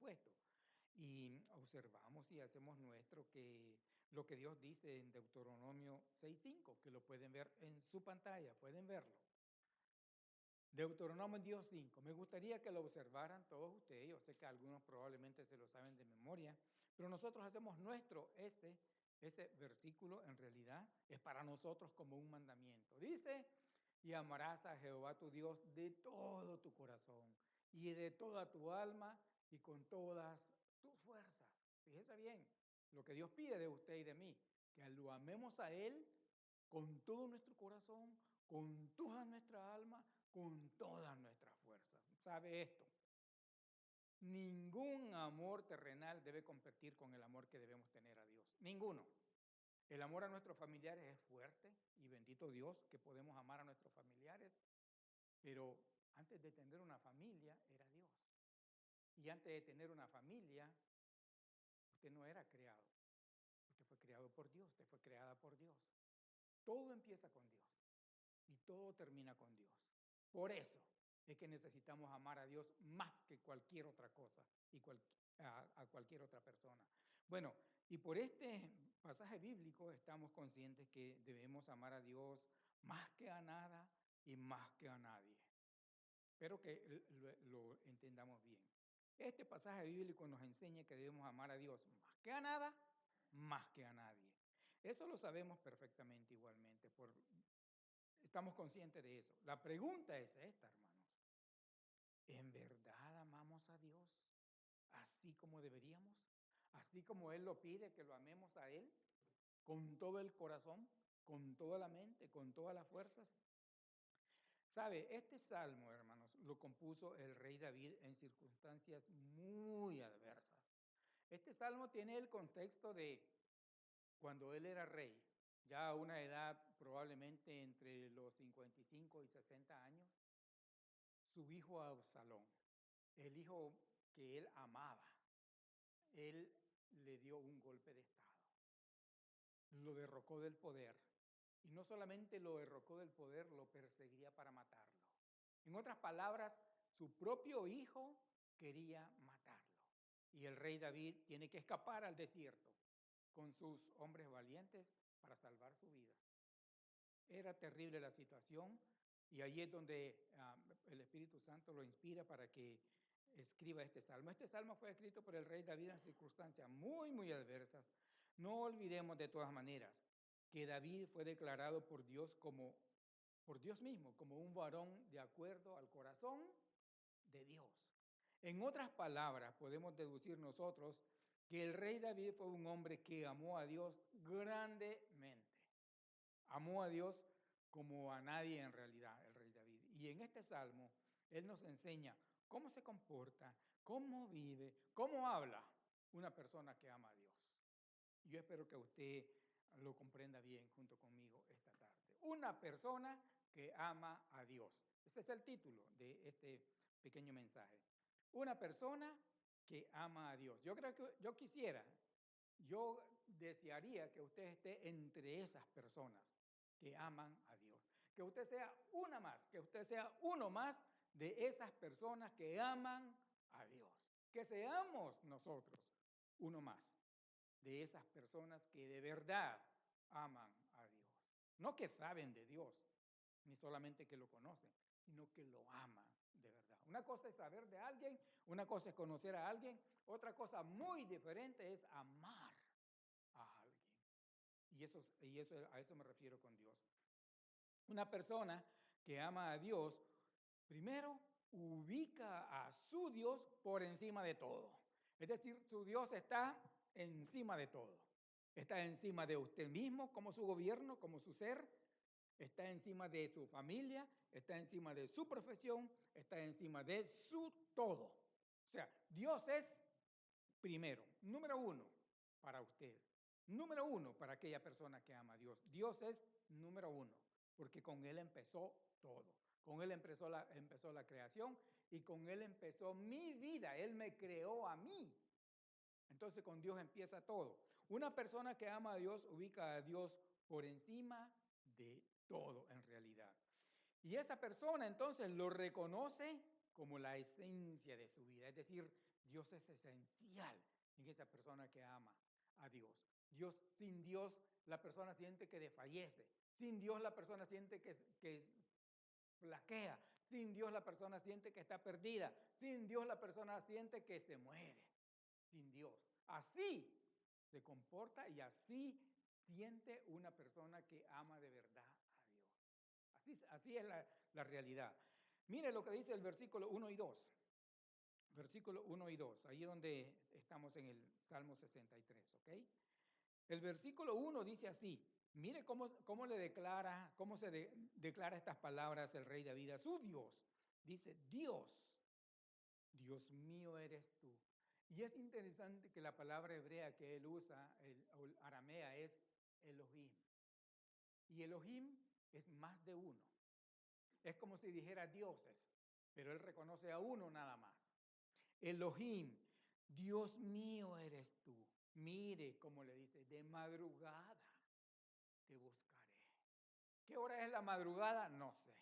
supuesto. Y observamos y hacemos nuestro que lo que Dios dice en Deuteronomio 6:5, que lo pueden ver en su pantalla, pueden verlo. Deuteronomio 10:5. Me gustaría que lo observaran todos ustedes. Yo sé que algunos probablemente se lo saben de memoria, pero nosotros hacemos nuestro ese versículo en realidad es para nosotros como un mandamiento. Dice, y amarás a Jehová tu Dios de todo tu corazón y de toda tu alma y con todas tus fuerzas. Fíjese bien, lo que Dios pide de usted y de mí, que lo amemos a Él con todo nuestro corazón, con toda nuestra alma, con todas nuestras fuerzas. ¿Sabe esto? Ningún amor terrenal debe competir con el amor que debemos tener a Dios. Ninguno. El amor a nuestros familiares es fuerte y bendito Dios que podemos amar a nuestros familiares, pero antes de tener una familia era Dios. Y antes de tener una familia, usted no era creado. Usted fue creado por Dios, usted fue creada por Dios. Todo empieza con Dios y todo termina con Dios. Por eso es que necesitamos amar a Dios más que cualquier otra cosa y a cualquier otra persona. Bueno, y por este pasaje bíblico estamos conscientes que debemos amar a Dios más que a nada y más que a nadie. Espero que lo entendamos bien. Este pasaje bíblico nos enseña que debemos amar a Dios más que a nada, más que a nadie. Eso lo sabemos perfectamente igualmente, estamos conscientes de eso. La pregunta es esta, hermanos. ¿En verdad amamos a Dios así como deberíamos? Así como Él lo pide, que lo amemos a Él, con todo el corazón, con toda la mente, con todas las fuerzas. ¿Sabe? Este salmo, hermanos, lo compuso el rey David en circunstancias muy adversas. Este salmo tiene el contexto de cuando él era rey, ya a una edad probablemente entre los 55 y 60 años, su hijo Absalón, el hijo que él amaba, él le dio un golpe de estado, lo derrocó del poder. Y no solamente lo derrocó del poder, lo perseguía para matarlo. En otras palabras, su propio hijo quería matarlo. Y el rey David tiene que escapar al desierto con sus hombres valientes para salvar su vida. Era terrible la situación y allí es donde el Espíritu Santo lo inspira para que escriba este salmo. Este salmo fue escrito por el rey David en circunstancias muy, muy adversas. No olvidemos de todas maneras que David fue declarado por Dios por Dios mismo, como un varón de acuerdo al corazón de Dios. En otras palabras, podemos deducir nosotros que el rey David fue un hombre que amó a Dios grandemente. Amó a Dios como a nadie en realidad, el rey David. Y en este salmo, él nos enseña cómo se comporta, cómo vive, cómo habla una persona que ama a Dios. Yo espero que usted lo comprenda bien junto conmigo esta tarde. Una persona que ama a Dios. Este es el título de este pequeño mensaje. Una persona que ama a Dios. Yo creo que yo desearía que usted esté entre esas personas que aman a Dios. Que usted sea una más, que usted sea uno más de esas personas que aman a Dios. Que seamos nosotros uno más de esas personas que de verdad aman a Dios. No que saben de Dios, ni solamente que lo conocen, sino que lo aman de verdad. Una cosa es saber de alguien, una cosa es conocer a alguien, otra cosa muy diferente es amar a alguien. A eso me refiero con Dios. Una persona que ama a Dios, primero ubica a su Dios por encima de todo. Es decir, su Dios está encima de todo. Está encima de usted mismo como su gobierno, como su ser. Está encima de su familia, está encima de su profesión, está encima de su todo. O sea, Dios es primero, número uno para usted. Número uno para aquella persona que ama a Dios. Dios es número uno, porque con Él empezó todo. Con Él empezó la creación y con Él empezó mi vida. Él me creó a mí. Entonces con Dios empieza todo. Una persona que ama a Dios ubica a Dios por encima de todo en realidad. Y esa persona entonces lo reconoce como la esencia de su vida. Es decir, Dios es esencial en esa persona que ama a Dios. Sin Dios, la persona siente que desfallece. Sin Dios, la persona siente que flaquea. Sin Dios, la persona siente que está perdida. Sin Dios, la persona siente que se muere. Sin Dios. Así se comporta y así siente una persona que ama de verdad a Dios. Así es la realidad. Mire lo que dice el versículo 1 y 2. Versículo 1 y 2, ahí donde estamos en el Salmo 63, ¿ok? El versículo 1 dice así, mire cómo le declara, declara estas palabras el rey David a su Dios. Dice, Dios mío eres tú. Y es interesante que la palabra hebrea que él usa, el aramea, es Elohim. Y Elohim es más de uno. Es como si dijera dioses, pero él reconoce a uno nada más. Elohim, Dios mío eres tú. Mire cómo le dice, de madrugada te buscaré. ¿Qué hora es la madrugada? No sé.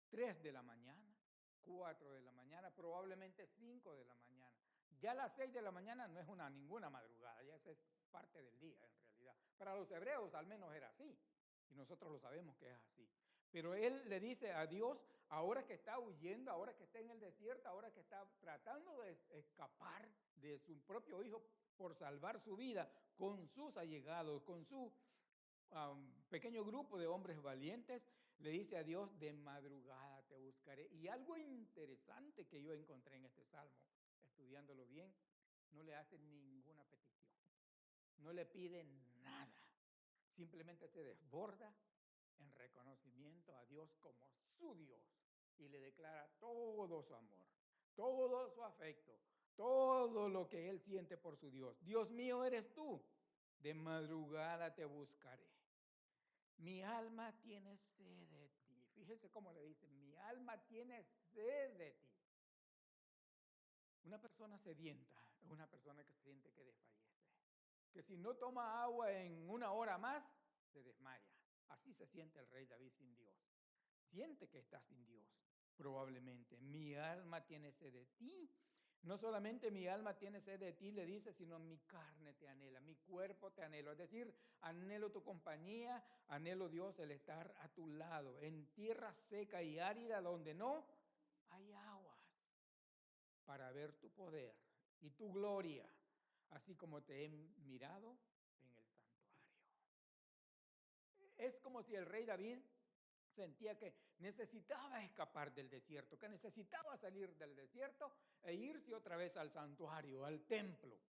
3 de la mañana, 4 de la mañana, probablemente 5 de la mañana. Ya las 6 de la mañana no es ninguna madrugada, ya esa es parte del día en realidad. Para los hebreos al menos era así, y nosotros lo sabemos que es así. Pero él le dice a Dios, ahora que está huyendo, ahora que está en el desierto, ahora que está tratando de escapar de su propio hijo por salvar su vida con sus allegados, con su pequeño grupo de hombres valientes, le dice a Dios, de madrugada te buscaré. Y algo interesante que yo encontré en este salmo, estudiándolo bien, no le hace ninguna petición, no le pide nada, simplemente se desborda en reconocimiento a Dios como su Dios y le declara todo su amor, todo su afecto, todo lo que él siente por su Dios. Dios mío eres tú, de madrugada te buscaré. Mi alma tiene sed de ti. Fíjese cómo le dice, mi alma tiene sed de ti. Una persona sedienta es una persona que siente que desfallece. Que si no toma agua en 1 hora más, se desmaya. Así se siente el rey David sin Dios. Siente que está sin Dios, probablemente. Mi alma tiene sed de ti. No solamente mi alma tiene sed de ti, le dice, sino mi carne te anhela, mi cuerpo te anhelo. Es decir, anhelo tu compañía, anhelo Dios el estar a tu lado, en tierra seca y árida donde no hay aguas, para ver tu poder y tu gloria, así como te he mirado en el santuario. Es como si el rey David sentía que necesitaba escapar del desierto, que necesitaba salir del desierto e irse otra vez al santuario, al templo.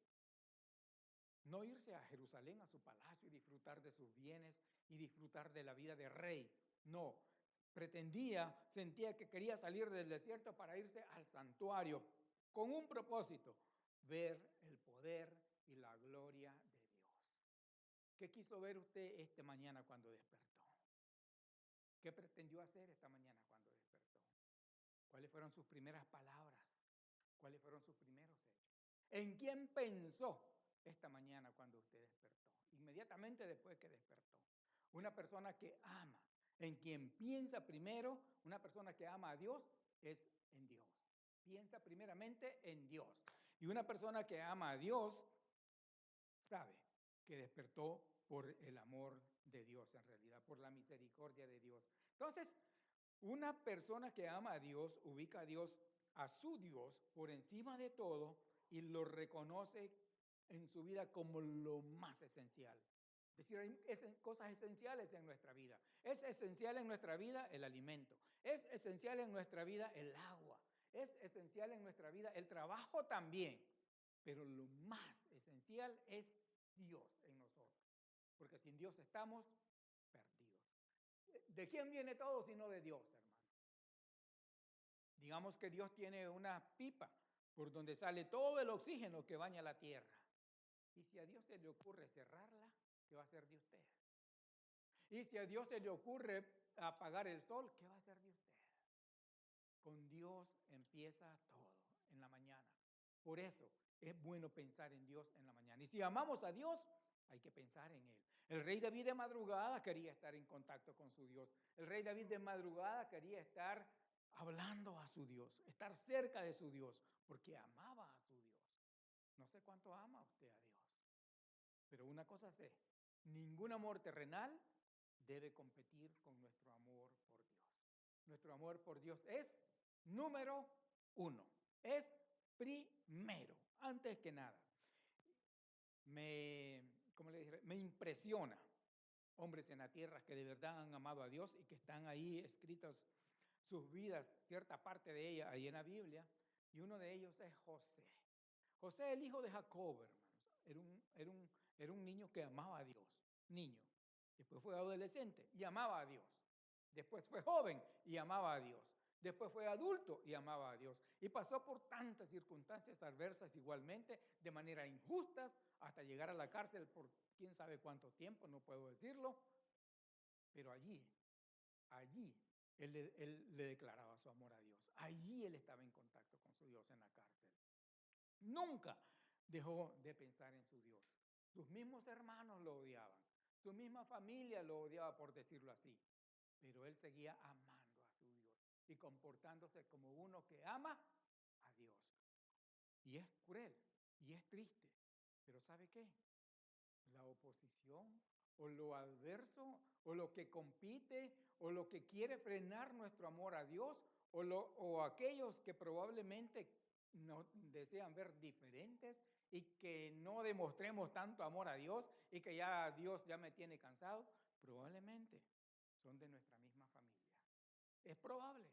No irse a Jerusalén, a su palacio y disfrutar de sus bienes y disfrutar de la vida de rey. No, sentía que quería salir del desierto para irse al santuario con un propósito, ver el poder y la gloria de Dios. ¿Qué quiso ver usted esta mañana cuando despertó? ¿Qué pretendió hacer esta mañana cuando despertó? ¿Cuáles fueron sus primeras palabras? ¿Cuáles fueron sus primeros hechos? ¿En quién pensó esta mañana cuando usted despertó? Inmediatamente después que despertó. Una persona que ama, en quien piensa primero, una persona que ama a Dios, es en Dios. Piensa primeramente en Dios. Y una persona que ama a Dios sabe que despertó por el amor de Dios en realidad, por la misericordia de Dios. Entonces, una persona que ama a Dios ubica a Dios, a su Dios, por encima de todo y lo reconoce en su vida como lo más esencial. Es decir, hay cosas esenciales en nuestra vida. Es esencial en nuestra vida el alimento. Es esencial en nuestra vida el agua. Es esencial en nuestra vida el trabajo también. Pero lo más esencial es Dios en nosotros. Porque sin Dios estamos perdidos. ¿De quién viene todo sino de Dios, hermano? Digamos que Dios tiene una pipa por donde sale todo el oxígeno que baña la tierra. Y si a Dios se le ocurre cerrarla, ¿qué va a hacer de usted? Y si a Dios se le ocurre apagar el sol, ¿qué va a hacer de usted? Con Dios empieza todo en la mañana. Por eso es bueno pensar en Dios en la mañana. Y si amamos a Dios, hay que pensar en Él. El rey David de madrugada quería estar en contacto con su Dios. El rey David de madrugada quería estar hablando a su Dios, estar cerca de su Dios, porque amaba a su Dios. No sé cuánto ama usted a Dios, pero una cosa sé, ningún amor terrenal debe competir con nuestro amor por Dios. Nuestro amor por Dios es número uno, es primero, antes que nada. ¿Cómo le dije? Me impresiona hombres en la tierra que de verdad han amado a Dios y que están ahí escritos sus vidas, cierta parte de ella ahí en la Biblia, y uno de ellos es José. José, el hijo de Jacob, hermanos, era un niño que amaba a Dios, niño. Después fue adolescente y amaba a Dios. Después fue joven y amaba a Dios. Después fue adulto y amaba a Dios. Y pasó por tantas circunstancias adversas igualmente, de manera injustas, hasta llegar a la cárcel por quién sabe cuánto tiempo, no puedo decirlo. Pero allí, él le declaraba su amor a Dios. Allí él estaba en contacto con su Dios en la cárcel. Nunca dejó de pensar en su Dios. Sus mismos hermanos lo odiaban. Su misma familia lo odiaba, por decirlo así. Pero él seguía amando a su Dios y comportándose como uno que ama a Dios. Y es cruel y es triste. Pero ¿sabe qué? La oposición o lo adverso o lo que compite o lo que quiere frenar nuestro amor a Dios o aquellos que probablemente nos desean ver diferentes y que no demostremos tanto amor a Dios y que ya Dios ya me tiene cansado, probablemente son de nuestra misma familia. Es probable,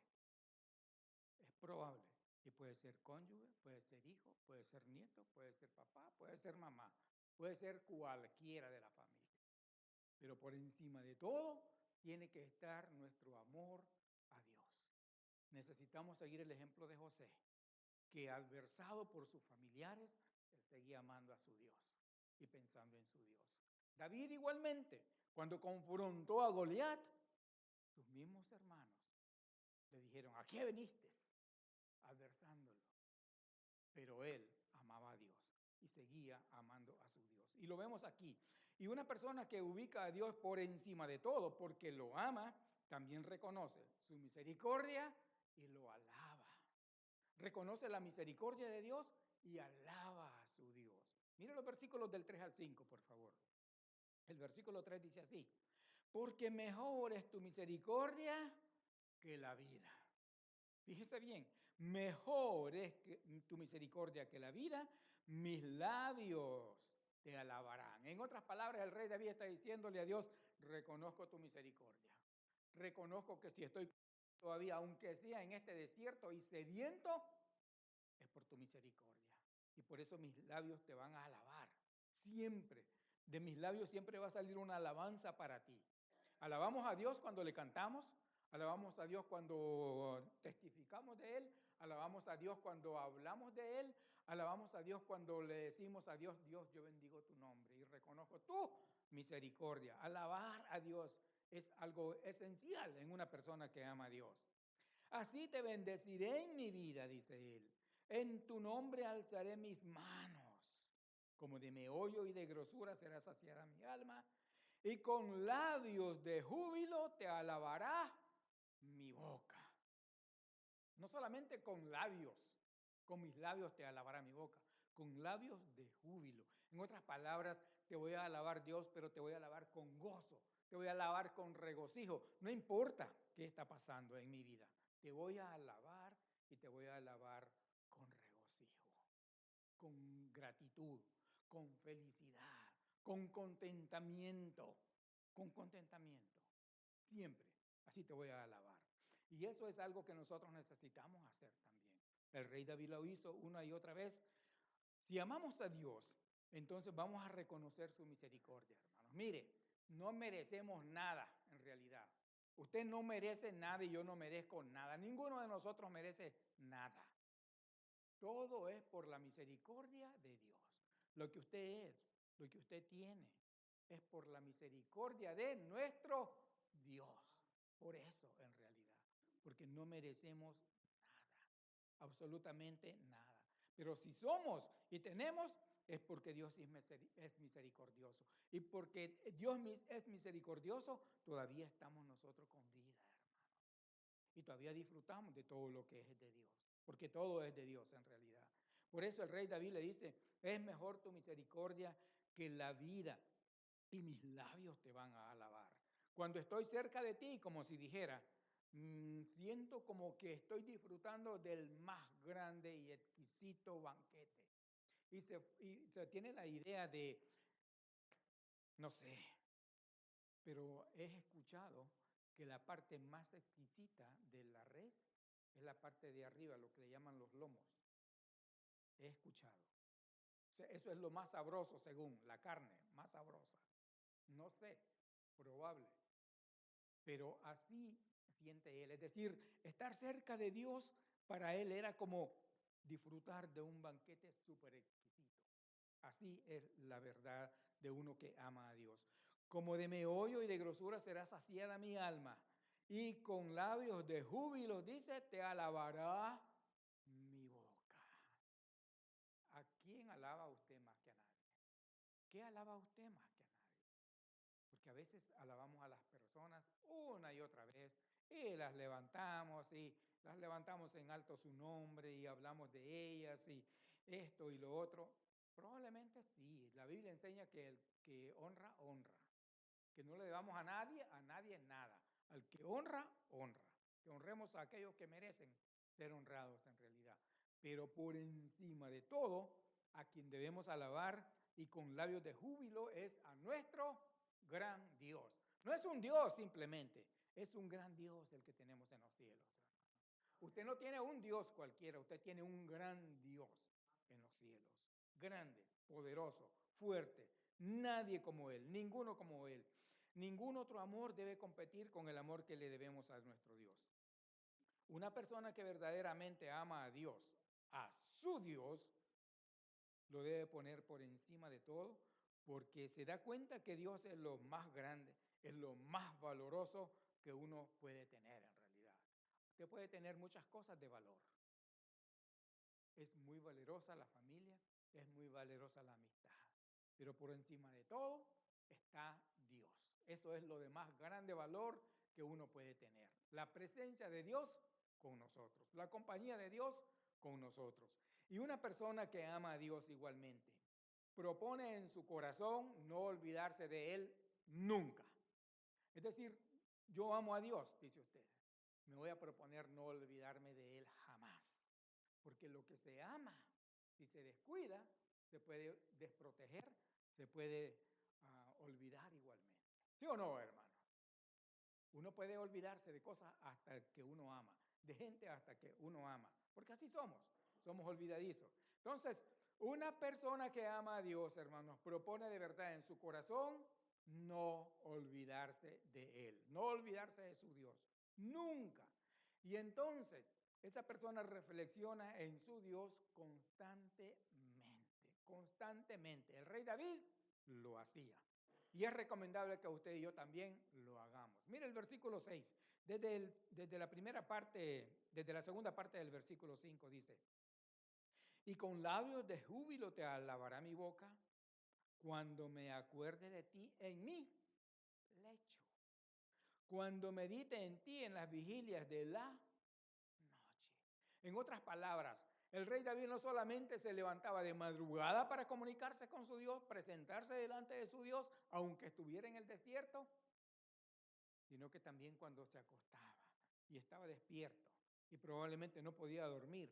es probable. Y puede ser cónyuge, puede ser hijo, puede ser nieto, puede ser papá, puede ser mamá, puede ser cualquiera de la familia. Pero por encima de todo, tiene que estar nuestro amor a Dios. Necesitamos seguir el ejemplo de José, que adversado por sus familiares, él seguía amando a su Dios y pensando en su Dios. David igualmente, cuando confrontó a Goliat, sus mismos hermanos le dijeron, ¿a qué viniste? Adversándolo. Pero él amaba a Dios y seguía amando a su Dios. Y lo vemos aquí. Y una persona que ubica a Dios por encima de todo, porque lo ama, también reconoce su misericordia y lo alaba. Reconoce la misericordia de Dios y alaba a su Dios. Mire los versículos del 3 al 5, por favor. El versículo 3 dice así, porque mejor es tu misericordia que la vida. Fíjese bien, mejor es tu misericordia que la vida, mis labios te alabarán. En otras palabras, el rey David está diciéndole a Dios, reconozco tu misericordia. Reconozco que si estoy todavía, aunque sea en este desierto y sediento, es por tu misericordia. Y por eso mis labios te van a alabar. Siempre. De mis labios siempre va a salir una alabanza para ti. Alabamos a Dios cuando le cantamos, alabamos a Dios cuando testificamos de Él, alabamos a Dios cuando hablamos de Él, alabamos a Dios cuando le decimos a Dios, Dios, yo bendigo tu nombre y reconozco tu misericordia. Alabar a Dios es algo esencial en una persona que ama a Dios. Así te bendeciré en mi vida, dice Él. En tu nombre alzaré mis manos. Como de meollo y de grosura será saciada mi alma. Y con labios de júbilo te alabará mi boca. No solamente con mis labios te alabará mi boca, con labios de júbilo. En otras palabras, te voy a alabar Dios, pero te voy a alabar con gozo, te voy a alabar con regocijo. No importa qué está pasando en mi vida, te voy a alabar y te voy a alabar con regocijo, con gratitud, con felicidad, con contentamiento, con contentamiento. Siempre. Así te voy a alabar. Y eso es algo que nosotros necesitamos hacer también. El rey David lo hizo una y otra vez. Si amamos a Dios, entonces vamos a reconocer su misericordia, hermanos. Mire, no merecemos nada en realidad. Usted no merece nada y yo no merezco nada. Ninguno de nosotros merece nada. Todo es por la misericordia de Dios. Lo que usted es, lo que usted tiene, es por la misericordia de nuestro Dios. Por eso, en realidad, porque no merecemos nada, absolutamente nada. Pero si somos y tenemos, es porque Dios es misericordioso. Y porque Dios es misericordioso, todavía estamos nosotros con vida, hermano. y todavía disfrutamos de todo lo que es de Dios, porque todo es de Dios en realidad. Por eso el rey David le dice, es mejor tu misericordia que la vida y mis labios te van a alabar. Cuando estoy cerca de ti, como si dijera, siento como que estoy disfrutando del más grande y exquisito banquete. Y se tiene la idea de, no sé, pero he escuchado que la parte más exquisita de la res es la parte de arriba, lo que le llaman los lomos. He escuchado. O sea, eso es lo más sabroso según la carne, más sabrosa. No sé, probable. Pero así siente él. Es decir, estar cerca de Dios para él era como disfrutar de un banquete súper exquisito. Así es la verdad de uno que ama a Dios. Como de meollo y de grosura será saciada mi alma, y con labios de júbilo, dice, te alabará mi boca. ¿A quién alaba usted más que a nadie? ¿Qué alaba usted más que a nadie? Porque a veces alabamos a las personas una y otra vez y las levantamos en alto su nombre y hablamos de ellas y esto y lo otro. Probablemente sí, la Biblia enseña que el que honra, honra, que no le debamos a nadie nada. Al que honra, honra. Que honremos a aquellos que merecen ser honrados en realidad. Pero por encima de todo, a quien debemos alabar y con labios de júbilo es a nuestro gran Dios. No es un Dios simplemente, es un gran Dios el que tenemos en los cielos. Usted no tiene un Dios cualquiera, usted tiene un gran Dios en los cielos. Grande, poderoso, fuerte. Nadie como Él, ninguno como Él. Ningún otro amor debe competir con el amor que le debemos a nuestro Dios. Una persona que verdaderamente ama a Dios, a su Dios, lo debe poner por encima de todo, porque se da cuenta que Dios es lo más grande, es lo más valoroso que uno puede tener en realidad. Usted puede tener muchas cosas de valor. Es muy valerosa la familia, es muy valerosa la amistad, pero por encima de todo está Dios. Eso es lo de más grande valor que uno puede tener. La presencia de Dios con nosotros, la compañía de Dios con nosotros. Y una persona que ama a Dios igualmente, propone en su corazón no olvidarse de Él nunca. Es decir, yo amo a Dios, dice usted. Me voy a proponer no olvidarme de Él jamás. Porque lo que se ama, si se descuida, se puede desproteger, se puede olvidar igualmente. ¿Sí o no, hermano? Uno puede olvidarse de cosas hasta que uno ama, de gente hasta que uno ama, porque así somos olvidadizos. Entonces, una persona que ama a Dios, hermanos, propone de verdad en su corazón no olvidarse de Él, no olvidarse de su Dios, nunca. Y entonces, esa persona reflexiona en su Dios constantemente, constantemente. El rey David lo hacía. Y es recomendable que usted y yo también lo hagamos. Mire el versículo 6, desde la primera parte, desde la segunda parte del versículo 5 dice, y con labios de júbilo te alabará mi boca cuando me acuerde de ti en mi lecho, cuando medite en ti en las vigilias de la noche. En otras palabras, el rey David no solamente se levantaba de madrugada para comunicarse con su Dios, presentarse delante de su Dios, aunque estuviera en el desierto, sino que también cuando se acostaba y estaba despierto y probablemente no podía dormir,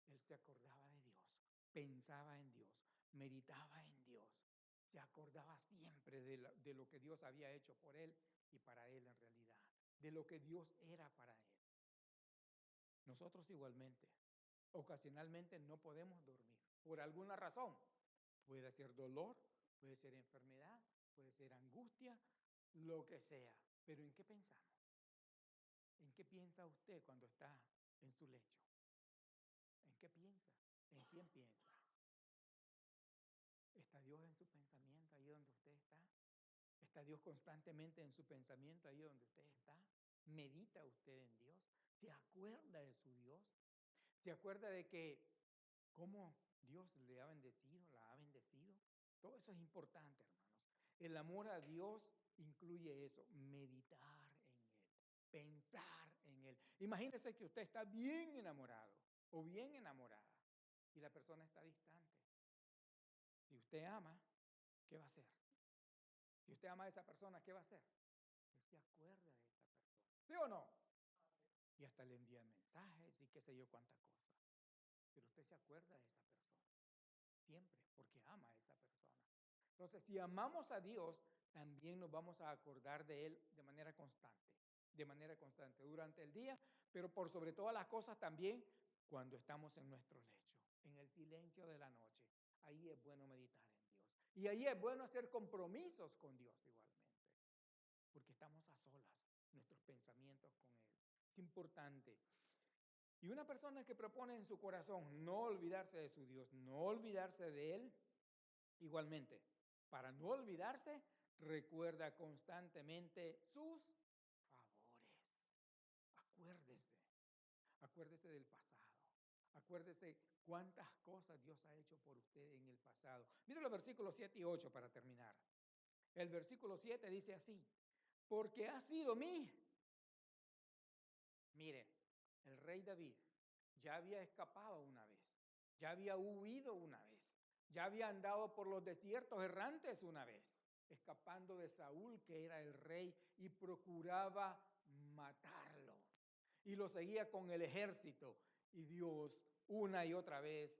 él se acordaba de Dios, pensaba en Dios, meditaba en Dios, se acordaba siempre de lo que Dios había hecho por él y para él en realidad, de lo que Dios era para él. Nosotros igualmente, ocasionalmente no podemos dormir por alguna razón. Puede ser dolor, puede ser enfermedad, puede ser angustia, lo que sea. Pero ¿en qué pensamos? ¿En qué piensa usted cuando está en su lecho? ¿En qué piensa? ¿En quién piensa? ¿Está Dios en su pensamiento ahí donde usted está? ¿Está Dios constantemente en su pensamiento ahí donde usted está? ¿Medita usted en Dios? ¿Se acuerda de su Dios? ¿Se acuerda de que cómo Dios le ha bendecido, la ha bendecido? Todo eso es importante, hermanos. El amor a Dios incluye eso, meditar en Él. pensar en Él. Imagínese que usted está bien enamorado o bien enamorada y la persona está distante. Si usted ama, ¿qué va a hacer? Si usted ama a esa persona, ¿qué va a hacer? Usted se acuerda de esa persona. ¿Sí o no? Y hasta le envía mensajes y qué sé yo cuántas cosas. Pero usted se acuerda de esa persona. Siempre, porque ama a esa persona. Entonces, si amamos a Dios, también nos vamos a acordar de Él de manera constante durante el día, pero por sobre todas las cosas también cuando estamos en nuestro lecho, en el silencio de la noche. Ahí es bueno meditar en Dios. Y ahí es bueno hacer compromisos con Dios igualmente, porque estamos a solas, nuestros pensamientos con Él. Es importante. Y una persona que propone en su corazón no olvidarse de su Dios, no olvidarse de Él, igualmente, para no olvidarse, recuerda constantemente sus favores. Acuérdese, acuérdese del pasado. Acuérdese cuántas cosas Dios ha hecho por usted en el pasado. Mire los versículos 7 y 8 para terminar. El versículo 7 dice así, porque ha sido mire, el rey David ya había escapado una vez, ya había huido una vez, ya había andado por los desiertos errantes una vez, escapando de Saúl, que era el rey, y procuraba matarlo. Y lo seguía con el ejército. Y Dios, una y otra vez,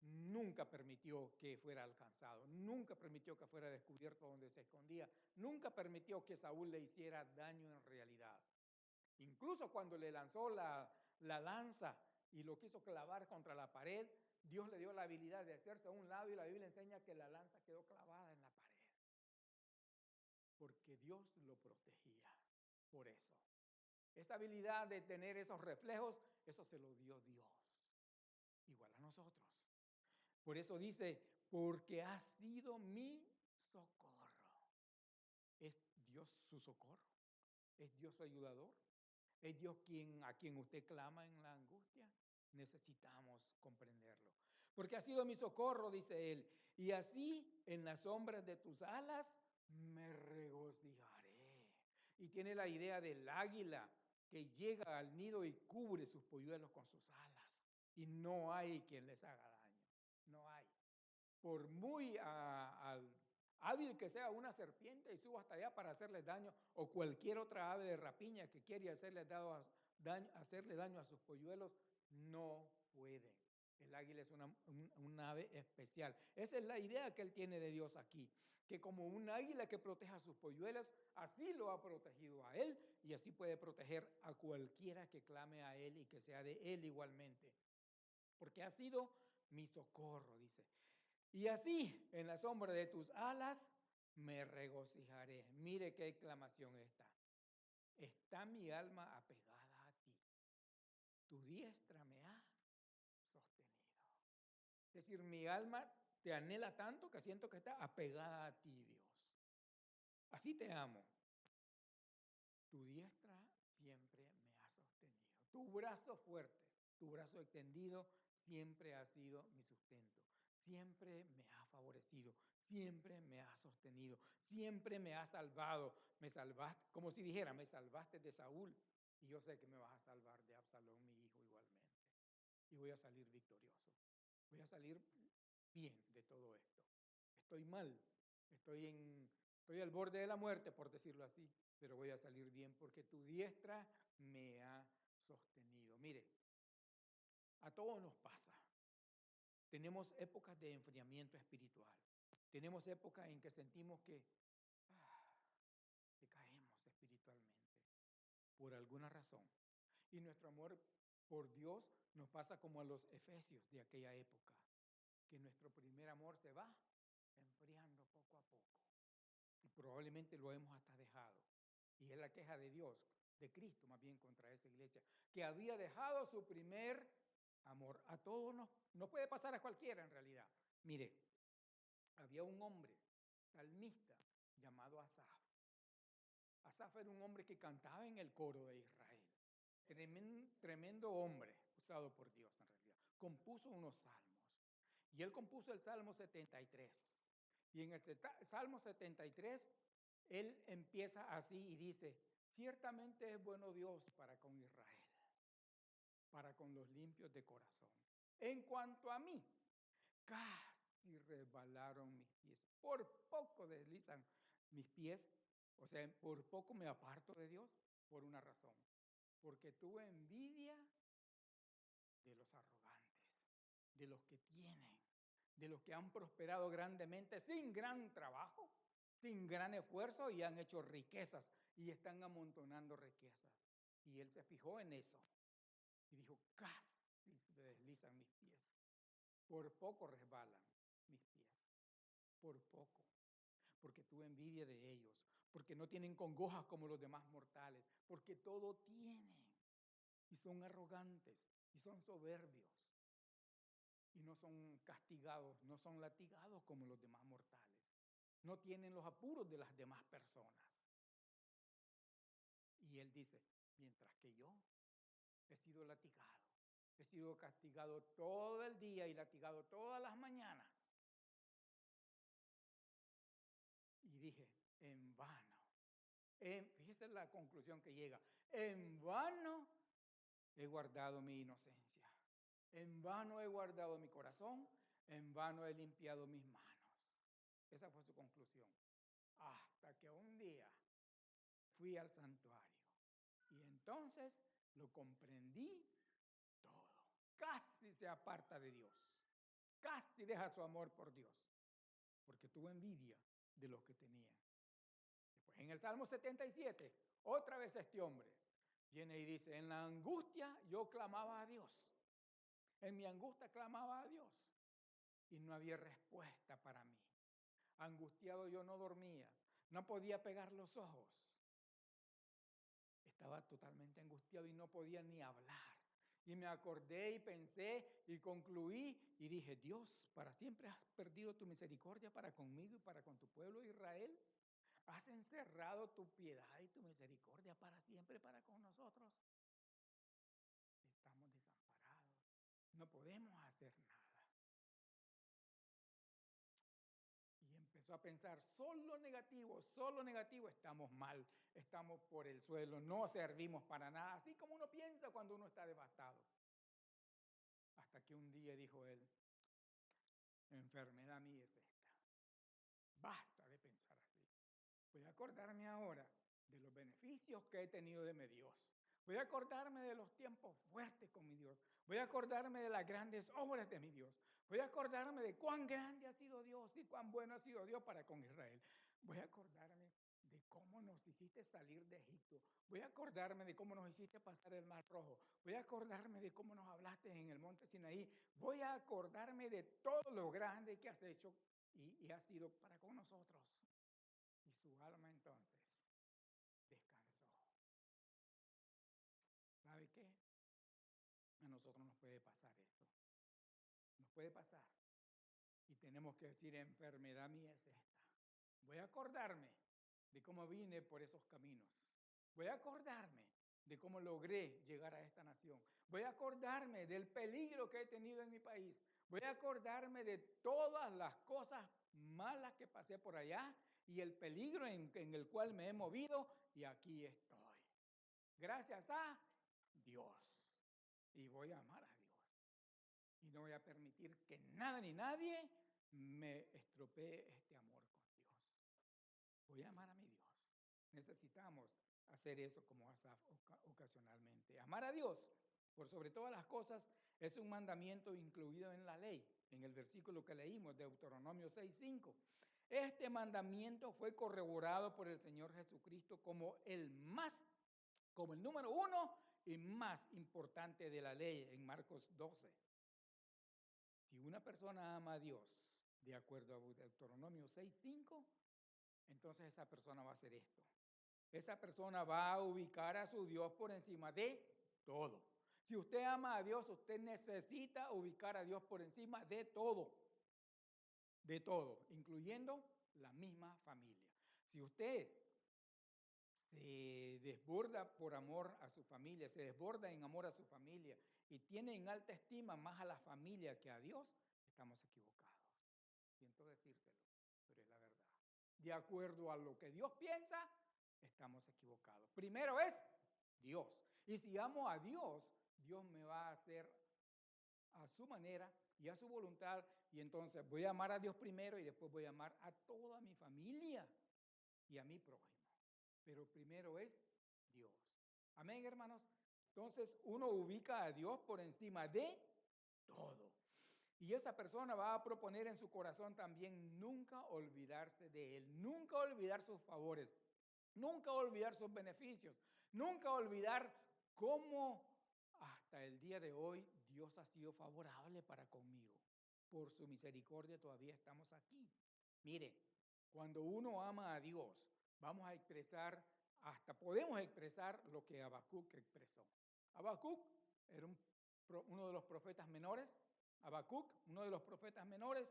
nunca permitió que fuera alcanzado, nunca permitió que fuera descubierto donde se escondía, nunca permitió que Saúl le hiciera daño en realidad. Incluso cuando le lanzó la lanza y lo quiso clavar contra la pared, Dios le dio la habilidad de hacerse a un lado y la Biblia enseña que la lanza quedó clavada en la pared. Porque Dios lo protegía. Por eso. Esa habilidad de tener esos reflejos, eso se lo dio Dios. Igual a nosotros. Por eso dice, porque ha sido mi socorro. ¿Es Dios su socorro? ¿Es Dios su ayudador? ¿Es Dios a quien usted clama en la angustia? Necesitamos comprenderlo. Porque ha sido mi socorro, dice él, y así en las sombras de tus alas me regocijaré. Y tiene la idea del águila que llega al nido y cubre sus polluelos con sus alas. Y no hay quien les haga daño. No hay. Por muy hábil que sea una serpiente y suba hasta allá para hacerles daño, o cualquier otra ave de rapiña que quiere hacerle daño a sus polluelos, no puede. El águila es una ave especial. Esa es la idea que él tiene de Dios aquí, que como un águila que protege a sus polluelos, así lo ha protegido a él y así puede proteger a cualquiera que clame a él y que sea de él igualmente. Porque ha sido mi socorro, dice. Y así, en la sombra de tus alas, me regocijaré. Mire qué exclamación está. Está mi alma apegada a ti. Tu diestra me ha sostenido. Es decir, mi alma te anhela tanto que siento que está apegada a ti, Dios. Así te amo. Tu diestra siempre me ha sostenido. Tu brazo fuerte, tu brazo extendido siempre ha sido mi sustento. Siempre me ha favorecido, siempre me ha sostenido, siempre me ha salvado. Me salvaste, como si dijera, me salvaste de Saúl y yo sé que me vas a salvar de Absalón, mi hijo, igualmente. Y voy a salir victorioso. Voy a salir bien de todo esto. Estoy mal, estoy al borde de la muerte, por decirlo así, pero voy a salir bien porque tu diestra me ha sostenido. Mire, a todos nos pasa. Tenemos épocas de enfriamiento espiritual. Tenemos épocas en que sentimos que caemos espiritualmente por alguna razón. Y nuestro amor por Dios nos pasa como a los efesios de aquella época, que nuestro primer amor se va enfriando poco a poco. Y probablemente lo hemos hasta dejado. Y es la queja de Dios, de Cristo más bien contra esa iglesia, que había dejado su primer amor. A todos nos puede pasar a cualquiera en realidad. Mire, había un hombre salmista llamado Asaf. Asaf era un hombre que cantaba en el coro de Israel. Tremendo hombre usado por Dios en realidad. Compuso unos salmos. Y él compuso el Salmo 73. Y en el Salmo 73, él empieza así y dice, Ciertamente es bueno Dios para con Israel, para con los limpios de corazón. En cuanto a mí, casi resbalaron mis pies. Por poco deslizan mis pies. O sea, por poco me aparto de Dios por una razón. Porque tuve envidia de los arrogantes, de los que tienen, de los que han prosperado grandemente sin gran trabajo, sin gran esfuerzo y han hecho riquezas y están amontonando riquezas. Y él se fijó en eso y dijo, casi se deslizan mis pies. Por poco resbalan mis pies, por poco, porque tuve envidia de ellos, porque no tienen congojas como los demás mortales, porque todo tienen y son arrogantes y son soberbios y no son castigados, no son latigados como los demás mortales, no tienen los apuros de las demás personas. Y él dice, mientras que yo he sido latigado, he sido castigado todo el día y latigado todas las mañanas. Y dije, en vano. Fíjese la conclusión que llega. En vano he guardado mi inocencia. En vano he guardado mi corazón. En vano he limpiado mis manos. Esa fue su conclusión. Hasta que un día fui al santuario. Y entonces lo comprendí todo. Casi se aparta de Dios. Casi deja su amor por Dios. Porque tuvo envidia de los que tenían. Después en el Salmo 77, otra vez este hombre viene y dice, en la angustia yo clamaba a Dios. En mi angustia clamaba a Dios y no había respuesta para mí. Angustiado yo no dormía, no podía pegar los ojos. Estaba totalmente angustiado y no podía ni hablar. Y me acordé y pensé y concluí y dije, Dios, ¿para siempre has perdido tu misericordia para conmigo y para con tu pueblo Israel? ¿Has encerrado tu piedad y tu misericordia para siempre para con nosotros? Estamos desamparados. No podemos hacer nada. Y empezó a pensar, solo negativo, estamos mal, estamos por el suelo, no servimos para nada, así como uno piensa cuando uno está devastado. Hasta que un día dijo él, enfermedad mía es esta. Basta de pensar así. Voy a acordarme ahora de los beneficios que he tenido de mi Dios. Voy a acordarme de los tiempos fuertes con mi Dios. Voy a acordarme de las grandes obras de mi Dios. Voy a acordarme de cuán grande ha sido Dios y cuán bueno ha sido Dios para con Israel. Voy a acordarme de cómo nos hiciste salir de Egipto. Voy a acordarme de cómo nos hiciste pasar el Mar Rojo. Voy a acordarme de cómo nos hablaste en el monte Sinaí. Voy a acordarme de todo lo grande que has hecho y has sido para con nosotros. Y su alma entonces descansó. ¿Sabe qué? A nosotros nos puede pasar esto. Nos puede pasar. Y tenemos que decir, enfermedad mía es esta. Voy a acordarme de cómo vine por esos caminos. Voy a acordarme de cómo logré llegar a esta nación. Voy a acordarme del peligro que he tenido en mi país. Voy a acordarme de todas las cosas malas que pasé por allá y el peligro en el cual me he movido y aquí estoy. Gracias a Dios. Y voy a amar a Dios. Y no voy a permitir que nada ni nadie me estropee este amor con Dios. Voy a amar a mi Dios. Necesitamos hacer eso como Asaf ocasionalmente. Amar a Dios por sobre todas las cosas es un mandamiento incluido en la ley, en el versículo que leímos, Deuteronomio 6:5. Este mandamiento fue corroborado por el Señor Jesucristo como el número 1 y más importante de la ley en Marcos 12. Si una persona ama a Dios, de acuerdo a Deuteronomio 6:5, entonces esa persona va a hacer esto. Esa persona va a ubicar a su Dios por encima de todo. Si usted ama a Dios, usted necesita ubicar a Dios por encima de todo, incluyendo la misma familia. Si usted se desborda por amor a su familia, se desborda en amor a su familia y tiene en alta estima más a la familia que a Dios, estamos equivocados. Siento decírselo, pero es la verdad. De acuerdo a lo que Dios piensa, estamos equivocados. Primero es Dios. Y si amo a Dios, Dios me va a hacer a su manera y a su voluntad. Y entonces voy a amar a Dios primero y después voy a amar a toda mi familia y a mi prójimo. Pero primero es Dios. Amén, hermanos. Entonces uno ubica a Dios por encima de todo. Y esa persona va a proponer en su corazón también nunca olvidarse de Él, nunca olvidar sus favores, nunca olvidar sus beneficios, nunca olvidar cómo hasta el día de hoy Dios ha sido favorable para conmigo. Por su misericordia todavía estamos aquí. Mire, cuando uno ama a Dios, vamos a expresar, hasta podemos expresar lo que Habacuc expresó. Habacuc era uno de los profetas menores. Habacuc, uno de los profetas menores.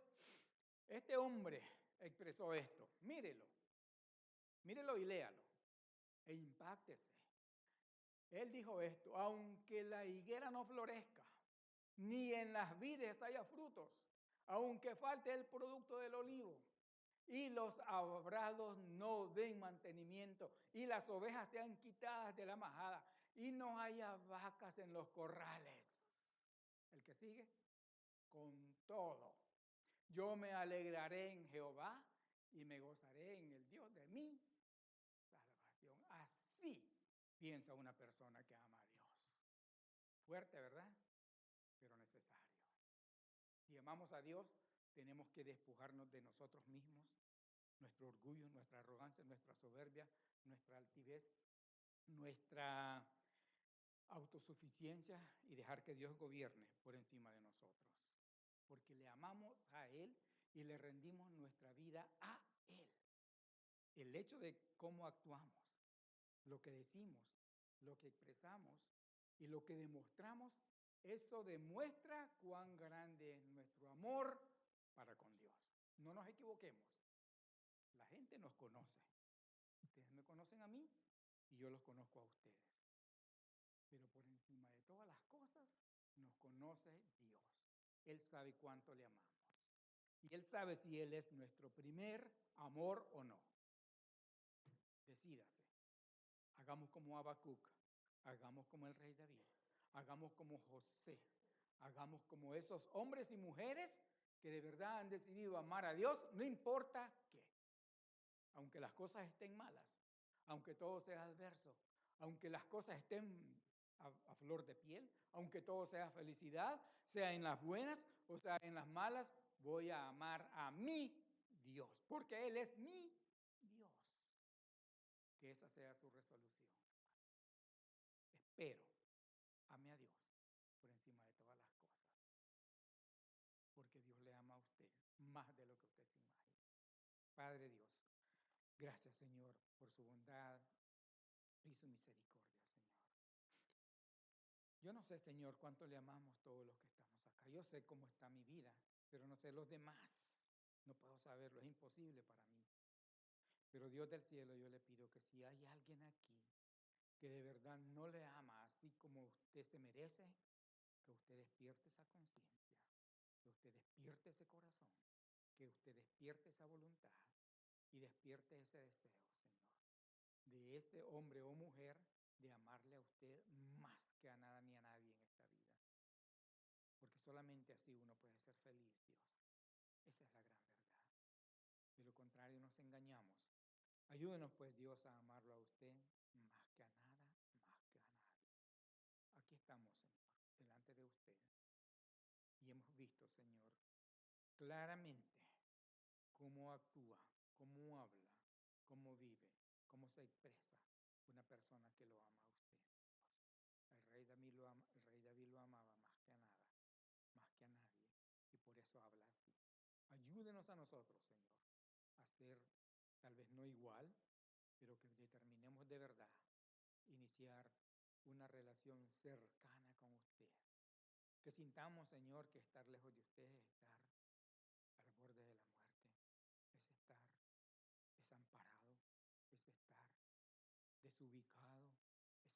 Este hombre expresó esto. Mírelo y léalo e impáctese. Él dijo esto: aunque la higuera no florezca, ni en las vides haya frutos, aunque falte el producto del olivo, y los abrados no den mantenimiento, y las ovejas sean quitadas de la majada, y no haya vacas en los corrales. El que sigue, con todo, yo me alegraré en Jehová y me gozaré en el Dios de mi salvación. Así piensa una persona que ama a Dios. Fuerte, ¿verdad? Pero necesario. Si amamos a Dios, tenemos que despojarnos de nosotros mismos, nuestro orgullo, nuestra arrogancia, nuestra soberbia, nuestra altivez, nuestra autosuficiencia y dejar que Dios gobierne por encima de nosotros. Porque le amamos a Él y le rendimos nuestra vida a Él. El hecho de cómo actuamos, lo que decimos, lo que expresamos y lo que demostramos, eso demuestra cuán grande es nuestro amor para con Dios. No nos equivoquemos. La gente nos conoce. Ustedes me conocen a mí y yo los conozco a ustedes. Pero por encima de todas las cosas, nos conoce Dios. Él sabe cuánto le amamos. Y Él sabe si Él es nuestro primer amor o no. Decídase. Hagamos como Habacuc, hagamos como el rey David, hagamos como José, hagamos como esos hombres y mujeres que de verdad han decidido amar a Dios, no importa qué. Aunque las cosas estén malas, aunque todo sea adverso, aunque las cosas estén a flor de piel, aunque todo sea felicidad, sea en las buenas o sea en las malas, voy a amar a mi Dios, porque Él es mi Dios. Que esa sea su resolución. Espero, ame a Dios por encima de todas las cosas, porque Dios le ama a usted más de lo que usted se imagina. Padre Dios, gracias Señor por su bondad y su misericordia, Señor. Yo no sé, Señor, cuánto le amamos todos los que estamos acá. Yo sé cómo está mi vida, pero no sé los demás. No puedo saberlo, es imposible para mí. Pero Dios del cielo, yo le pido que si hay alguien aquí que de verdad no le ama así como usted se merece, que usted despierte esa conciencia, que usted despierte ese corazón, que usted despierte esa voluntad y despierte ese deseo, Señor, de ese hombre o mujer de amarle a usted más que a nada ni a nadie en esta vida. Porque solamente así uno puede ser feliz, Dios. Esa es la gran verdad. De lo contrario nos engañamos. Ayúdenos pues, Dios, a amarlo a usted más que a nada, más que a nadie. Aquí estamos, Señor, delante de usted. Y hemos visto, Señor, claramente cómo actúa, cómo habla, cómo vive, cómo se expresa una persona que lo ama a usted. El rey David lo amaba más que a nada, más que a nadie, y por eso habla así. Ayúdenos a nosotros, Señor, a ser tal vez no igual, pero que determinemos de verdad iniciar una relación cercana con usted. Que sintamos, Señor, que estar lejos de usted es estar al borde de la muerte, es estar desamparado, es estar desubicado,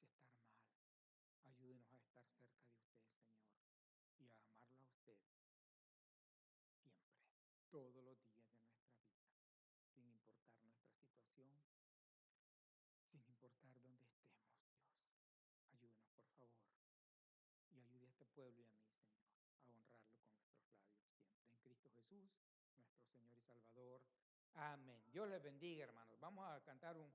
es estar mal. Ayúdenos a estar cerca de usted, Señor, y a amarlo a usted siempre, todos los días de nuestra vida, sin importar nuestra situación, estemos, Dios. Ayúdenos, por favor. Y ayude a este pueblo y a mí, Señor, a honrarlo con nuestros labios siempre. En Cristo Jesús, nuestro Señor y Salvador. Amén. Dios les bendiga, hermanos. Vamos a cantar un